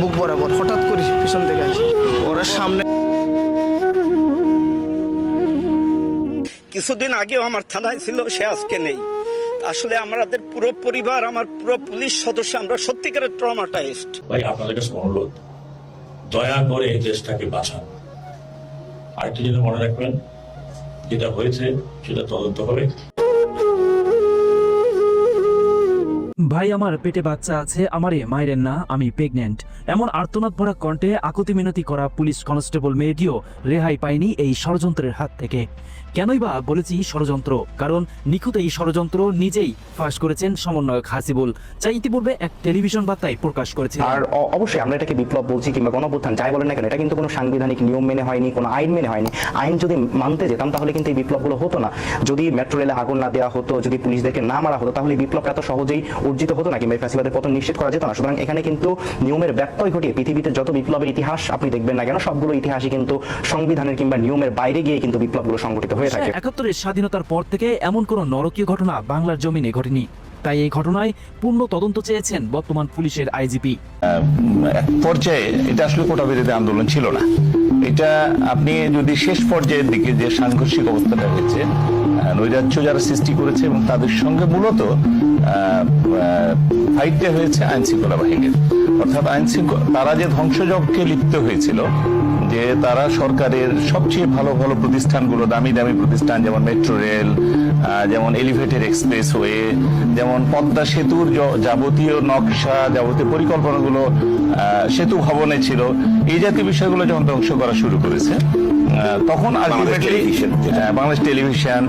বুক বরাবর হঠাৎ করে পিছন থেকে আসে, ওরা সামনে। কিছুদিন আগেও আমার থানায় ছিল, সে আজকে নেই। আসলে আমাদের পুরো পরিবার, আমার পুরো পুলিশ সদস্য, আমরা সত্যিকারের ট্রমাটাইজড। ভাই আপনাদের কাছে অনুরোধ, দয়া করে এই দেশটাকে বাঁচান। আরেকটি জিনিস মনে রাখবেন, যেটা হয়েছে সেটা তদন্ত হবে। ভাই আমার পেটে বাচ্চা আছে, আমারে মাইরেন না, আমি প্রেগনেন্ট। এমন আর্তনাদ ভরা কণ্ঠে আকুতি মিনতি করা পুলিশ কনস্টেবল মেয়েটিও রেহাই পায়নি এই ষড়যন্ত্রের হাত থেকে। কেনই বা বলেছি ষড়যন্ত্র? কারণ নিখুঁত এই ষড়যন্ত্র নিজেই ফাঁস করেছেন সমন্বয়ক হাসিবুল, যা ইতিপূর্বে এক টেলিভিশন বার্তায় প্রকাশ করেছে। আর অবশ্যই আমরা এটাকে বিপ্লব বলছি কিংবা গণঅভ্যুত্থান যাই বলেন না কেন, এটা কিন্তু কোনো সাংবিধানিক নিয়ম মেনে হয়নি, কোনো আইন মেনে হয়নি। আইন যদি মানতে যেতাম তাহলে কিন্তু এই বিপ্লবগুলো হতো না। যদি মেট্রো রেলে আগুন না দেওয়া হতো, যদি পুলিশদেরকে না মারা হতো, তাহলে বিপ্লব এত সহজেই অর্জিত হতো না, কিংবা ফ্যাসিবাদের পতন নিশ্চিত করা যেত না। সুতরাং এখানে কিন্তু নিয়মের ব্যত্যয় ঘটিয়ে পৃথিবীতে যত বিপ্লবের ইতিহাস আপনি দেখবেন না কেন, সবগুলো ইতিহাসই কিন্তু সংবিধানের কিংবা নিয়মের বাইরে গিয়ে কিন্তু বিপ্লবগুলো সংগঠিত হয়ে থাকে। ৭১ স্বাধীনতার পর থেকে এমন কোনো নরকীয় ঘটনা বাংলার জমিনে ঘটেনি। তাই এই ঘটনায় পূর্ণ তদন্ত চেয়েছেন বর্তমান পুলিশের আইজিপি। এক পর্যায়ে এটা আসলে কোটা বিরোধী আন্দোলন ছিল না। এটা আপনি যদি শেষ পর্যায়ের দিকে যে সাংঘর্ষিক অবস্থাটা হয়েছে, নৈরাজ্য যারা সৃষ্টি করেছে এবং তাদের সঙ্গে মূলত ফাইটটা হয়েছে আইন শৃঙ্খলা বাহিনীর। অর্থাৎ আইন শৃঙ্খলা তারা যে ধ্বংসযজ্ঞে লিপ্ত হয়েছিল, যে তারা সরকারের সবচেয়ে ভালো ভালো প্রতিষ্ঠানগুলো, দামি দামি প্রতিষ্ঠান, যেমন মেট্রো রেল, যেমন এলিভেটেড এক্সপ্রেসওয়ে, যেমন পদ্মা সেতুর যাবতীয় নকশা, যাবতীয় পরিকল্পনাগুলো সেতু ভবনে ছিল, এই জাতীয় বিষয়গুলো যখন ধ্বংস করা শুরু করেছে, তখন আলটিমেটলি বাংলাদেশ টেলিভিশন,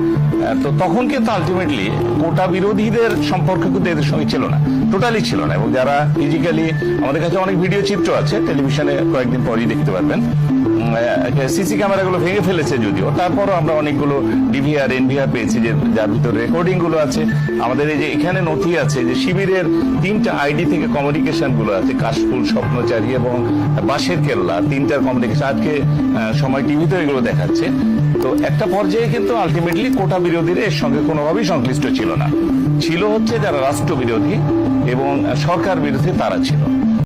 তো তখন কিন্তু আলটিমেটলি কোটা বিরোধীদের সম্পর্ক কিন্তু এদের সঙ্গে ছিল না, টোটালি ছিল না। এবং যারা ফিজিক্যালি, আমাদের কাছে অনেক ভিডিও চিত্র আছে, টেলিভিশনে কয়েকদিন পরেই দেখতে পারবেন, সিসি ক্যামেরাগুলো ভেঙে ফেলেছে যদিও, তারপরও আমরা অনেকগুলো ডিভিআর এনভিআর পেয়েছি, যে যার ভিতরে রেকর্ডিং গুলো আছে। আমাদের এই যে এখানে নথি আছে যে শিবিরের 3টা আইডি থেকে কমিউনিকেশন গুলো আছে, কাশফুল, স্বপ্নচারী এবং বাঁশের কেল্লা, 3টার কমিউনিকেশন আজকে সময় টিভিতে এগুলো দেখাচ্ছে। তো একটা পর্যায়ে কিন্তু আলটিমেটলি কোটা বিরোধীরা এর সঙ্গে কোনোভাবেই সংশ্লিষ্ট ছিল না, ছিল হচ্ছে যারা রাষ্ট্র বিরোধী এবং সরকার বিরোধী তারা ছিল।